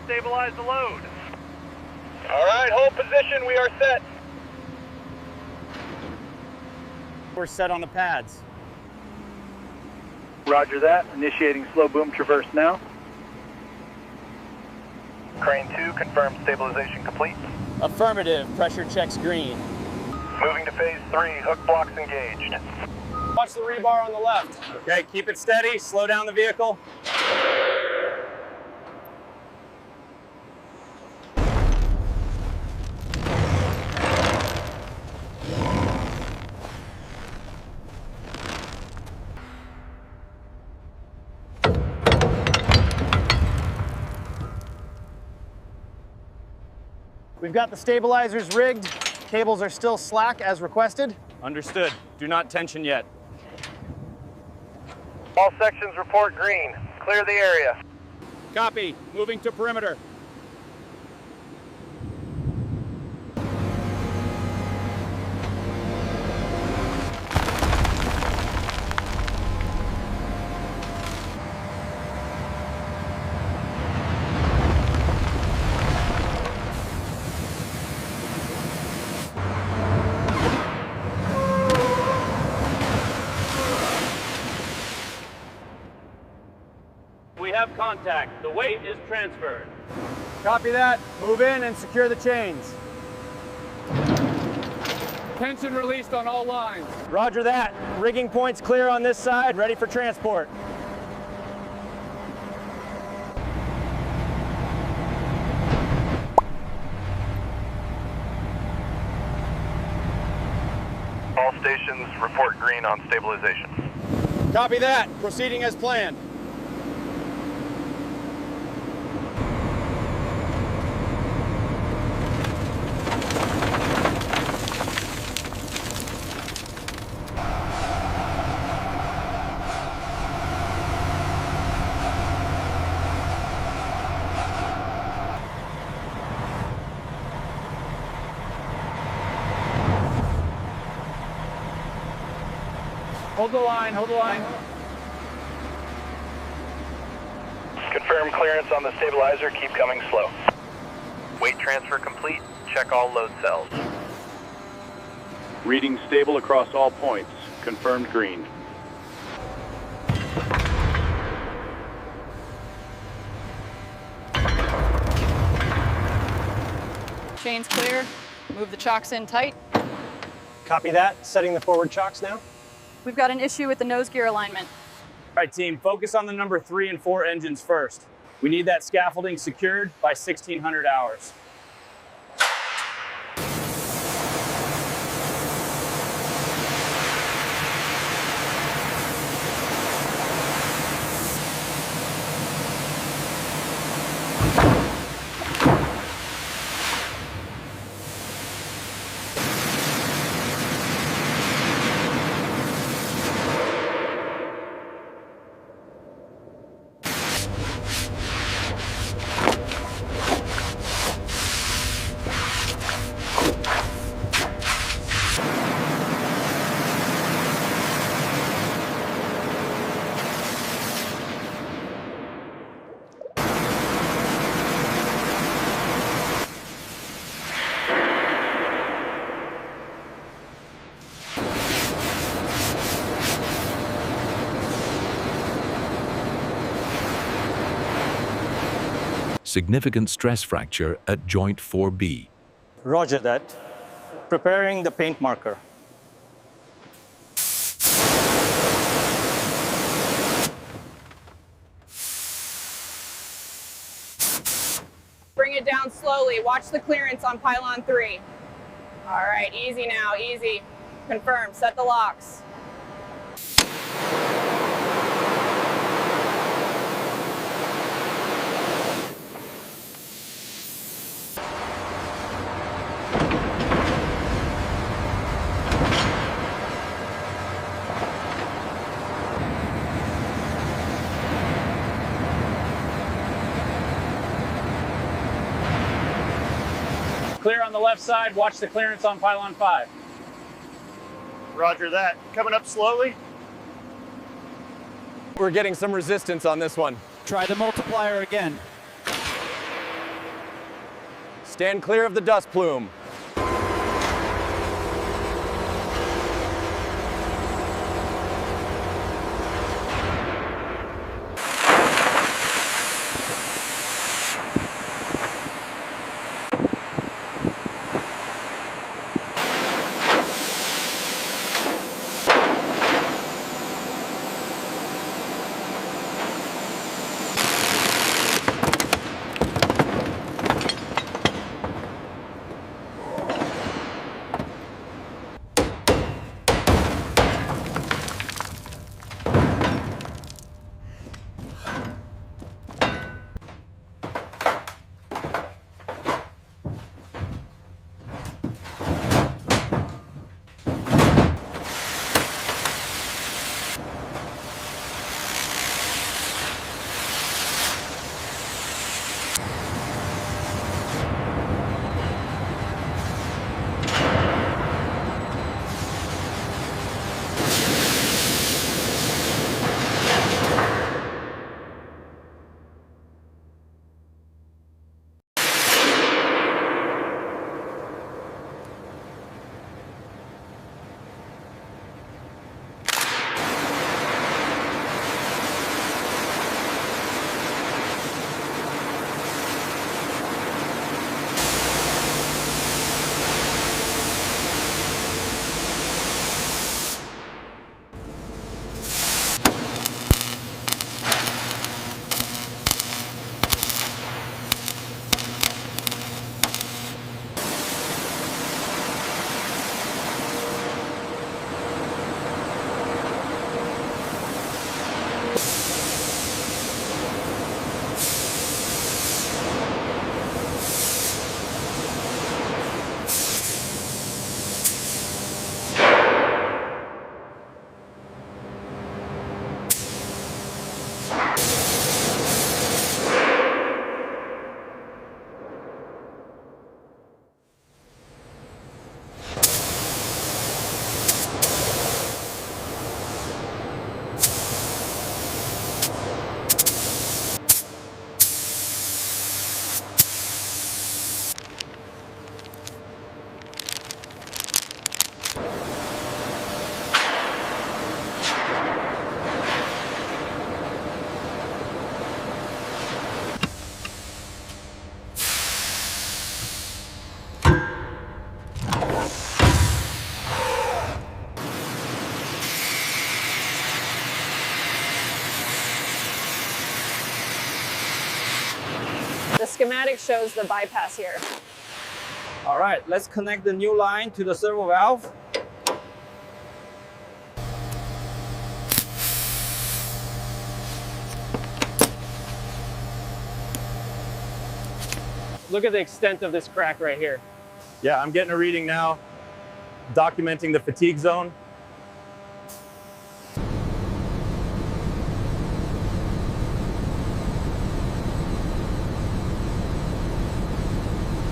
stabilize the load. All right, hold position, we are set. We're set on the pads. Roger that. Initiating slow boom traverse now. Crane 2, confirmed stabilization complete. Affirmative, pressure checks green. Moving to phase 3, hook blocks engaged. Watch the rebar on the left. Okay, keep it steady, slow down the vehicle. We've got the stabilizers rigged. Cables are still slack as requested. Understood. Do not tension yet. All sections report green. Clear the area. Copy. Moving to perimeter. We have contact. The weight is transferred. Copy that. Move in and secure the chains. Tension released on all lines. Roger that. Rigging points clear on this side, ready for transport. All stations report green on stabilization. Copy that. Proceeding as planned. Hold the line, hold the line. Confirm clearance on the stabilizer, keep coming slow. Weight transfer complete, check all load cells. Reading stable across all points. Confirmed green. Chains clear. Move the chocks in tight. Copy that. Setting the forward chocks now. We've got an issue with the nose gear alignment. All right, team, focus on the number 3 and 4 engines first. We need that scaffolding secured by 1600 hours. Significant stress fracture at joint 4B. Roger that. Preparing the paint marker. Bring it down slowly. Watch the clearance on pylon 3. All right, easy now, easy. Confirm, set the locks. Clear on the left side. Watch the clearance on pylon 5. Roger that. Coming up slowly. We're getting some resistance on this one. Try the multiplier again. Stand clear of the dust plume. The schematic shows the bypass here. All right, let's connect the new line to the servo valve. Look at the extent of this crack right here. Yeah, I'm getting a reading now, documenting the fatigue zone.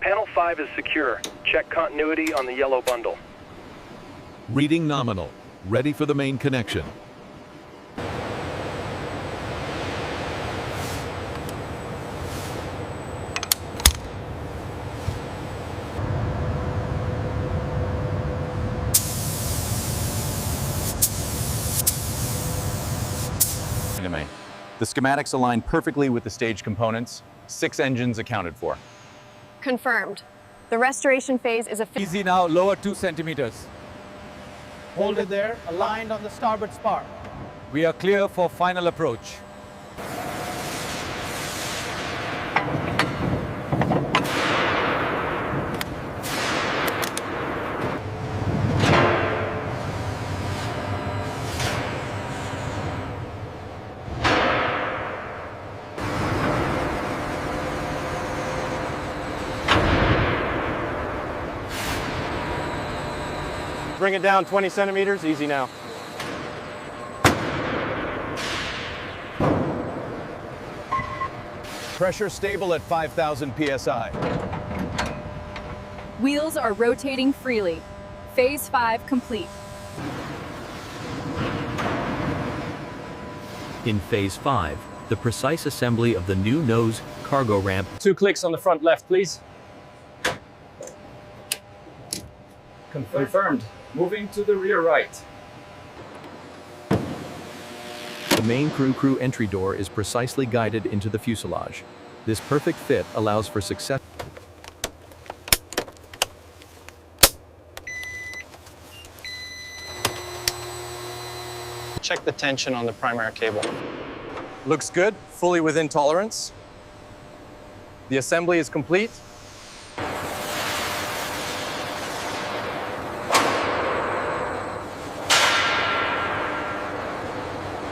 Panel 5 is secure. Check continuity on the yellow bundle. Reading nominal. Ready for the main connection. The schematics align perfectly with the stage components. 6 engines accounted for. Confirmed. The restoration phase is Easy now, lower 2 centimeters. Hold it there, aligned on the starboard spar. We are clear for final approach. Bring it down 20 centimeters, easy now. Pressure stable at 5,000 psi. Wheels are rotating freely. Phase 5 complete. In Phase 5, the precise assembly of the new nose cargo ramp. 2 clicks on the front left, please. Confirmed. Moving to the rear right. The main crew entry door is precisely guided into the fuselage. This perfect fit allows for success. Check the tension on the primary cable. Looks good, fully within tolerance. The assembly is complete.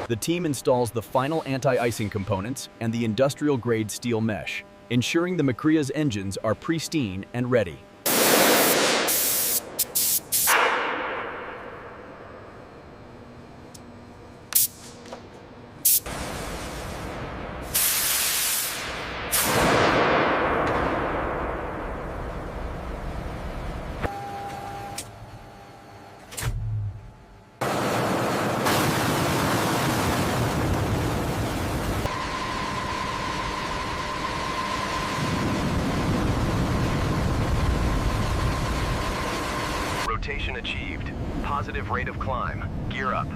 The team installs the final anti-icing components and the industrial-grade steel mesh, ensuring the Makria's engines are pristine and ready. Rotation achieved. Positive rate of climb. Gear up.